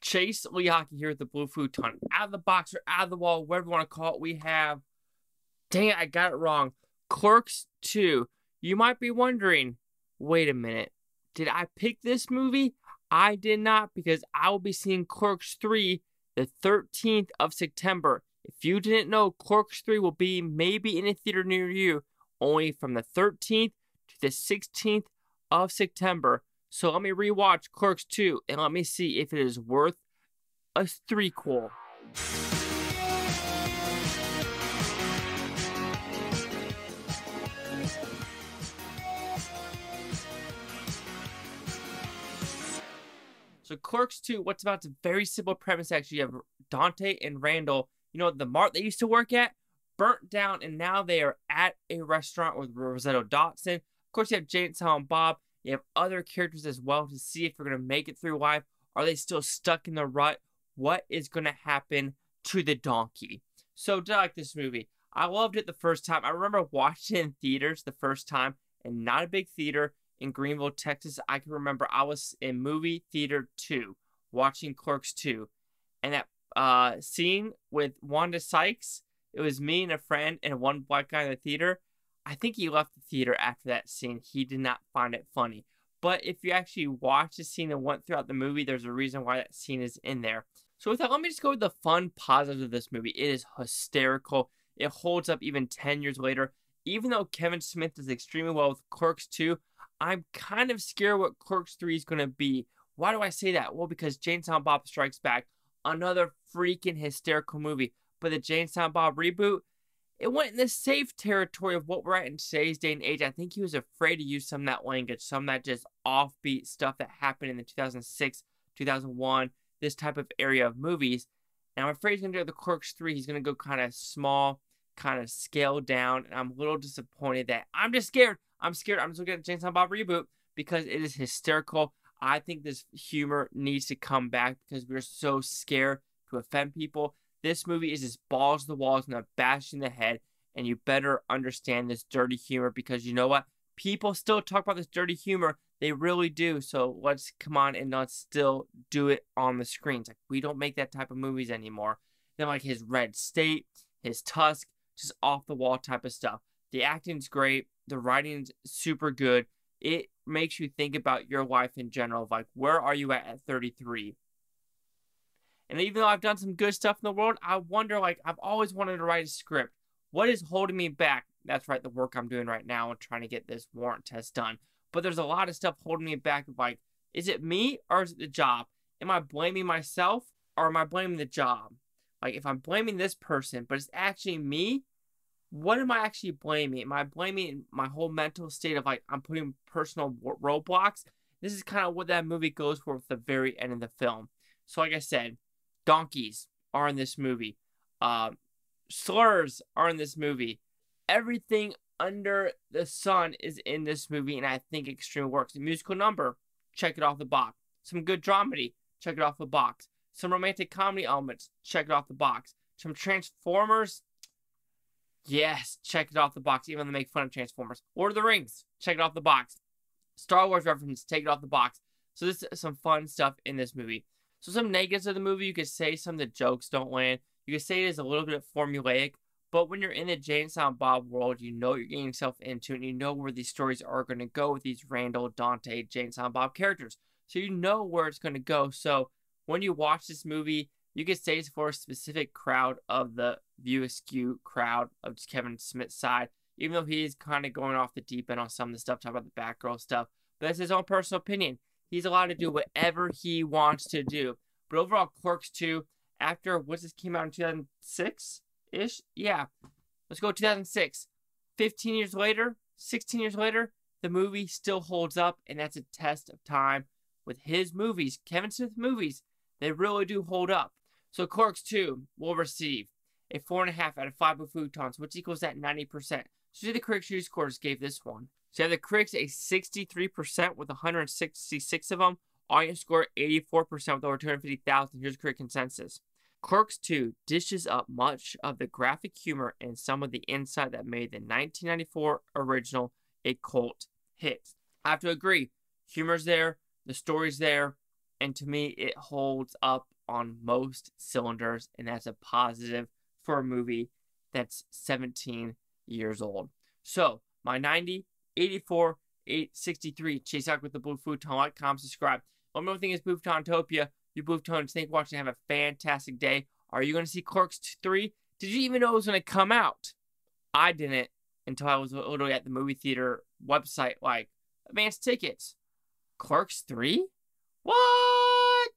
Chase Lehocky here with the Blue Futon. Out of the box or out of the wall, whatever you want to call it, we have... Dang it, I got it wrong. Clerks 2. You might be wondering, wait a minute, did I pick this movie? I did not, because I will be seeing Clerks 3 the 13th of September. If you didn't know, Clerks 3 will be maybe in a theater near you only from the 13th to the 16th of September. So let me rewatch Clerks 2 and let me see if it is worth a threequel. So Clerks 2, what's about? It's a very simple premise actually. You have Dante and Randall, you know, the mart they used to work at, burnt down, and now they are at a restaurant with Rosario, Dawson. Of course, you have Jane, Silent Bob. You have other characters as well to see if they're going to make it through life. Are they still stuck in the rut? What is going to happen to the donkey? So, did I like this movie? I loved it the first time. I remember watching it in theaters the first time, and not a big theater in Greenville, Texas. I can remember I was in movie theater 2 watching Clerks 2. And that scene with Wanda Sykes, it was me and a friend and one black guy in the theater. I think he left the theater after that scene. He did not find it funny. But if you actually watch the scene and went throughout the movie, there's a reason why that scene is in there. So with that, let me just go with the fun positives of this movie. It is hysterical. It holds up even 10 years later. Even though Kevin Smith does extremely well with Clerks 2, I'm kind of scared what Clerks 3 is going to be. Why do I say that? Well, because Jane, Silent Bob Strikes Back, another freaking hysterical movie. But the Jane, Silent Bob reboot, it went in the safe territory of what we're at in today's day and age. I think he was afraid to use some of that language, some of that just offbeat stuff that happened in the 2006, 2001, this type of area of movies. And I'm afraid he's going to do the Clerks 3. He's going to go kind of small, kind of scaled down. And I'm a little disappointed that I'm just scared. I'm scared. I'm just looking at the Jane, Silent Bob reboot because it is hysterical. I think this humor needs to come back because we're so scared to offend people. This movie is just balls to the walls and a bash in the head, and you better understand this dirty humor because you know what? People still talk about this dirty humor. They really do. So let's come on and let's still do it on the screens. Like, we don't make that type of movies anymore. Then like his Red State, his Tusk, just off the wall type of stuff. The acting's great. The writing's super good. It makes you think about your life in general. Like, where are you at 33? And even though I've done some good stuff in the world, I wonder, like, I've always wanted to write a script. What is holding me back? That's right, the work I'm doing right now and trying to get this warrant test done. But there's a lot of stuff holding me back. Like, is it me or is it the job? Am I blaming myself or am I blaming the job? Like, if I'm blaming this person, but it's actually me, what am I actually blaming? Am I blaming my whole mental state of, like, I'm putting personal roadblocks? This is kind of what that movie goes for at the very end of the film. So, like I said, donkeys are in this movie. Slurs are in this movie. Everything under the sun is in this movie, and I think extremely works. The musical number, check it off the box. Some good dramedy, check it off the box. Some romantic comedy elements, check it off the box. Some Transformers, yes, check it off the box, even though they make fun of Transformers. Lord of the Rings, check it off the box. Star Wars reference, take it off the box. So this is some fun stuff in this movie. So some negatives of the movie, you could say some of the jokes don't land. You could say it is a little bit formulaic. But when you're in the Jane, Silent Bob world, you know you're getting yourself into it, and you know where these stories are going to go with these Randall, Dante, Jane, Silent Bob characters. So you know where it's going to go. So when you watch this movie, you could say it's for a specific crowd of the View Askew crowd of Kevin Smith's side, even though he's kind of going off the deep end on some of the stuff, talking about the Batgirl stuff. But that's his own personal opinion. He's allowed to do whatever he wants to do. But overall, Clerks 2, after what this came out in 2006-ish? Yeah. Let's go 2006. 15 years later, 16 years later, the movie still holds up, and that's a test of time with his movies. Kevin Smith movies, they really do hold up. So Clerks 2 will receive a 4.5 out of 5 Futons, which equals that 90%. So the critics' review scores gave this one. So you have the critics a 63% with 166 of them. Audience score 84% with over 250,000. Here's the critic consensus. Clerks 2 dishes up much of the graphic humor and some of the insight that made the 1994 original a cult hit. I have to agree. Humor's there. The story's there. And to me, it holds up on most cylinders, and that's a positive for a movie that's 17 years old. So, my 90, 84, 863. Chase out with the Blue Futon. Like, comment, subscribe. One more thing is Booftopia. You Booftons, thank you for watching. Have a fantastic day. Are you going to see Clerks 3? Did you even know it was going to come out? I didn't until I was literally at the movie theater website, like, advanced tickets. Clerks 3? What?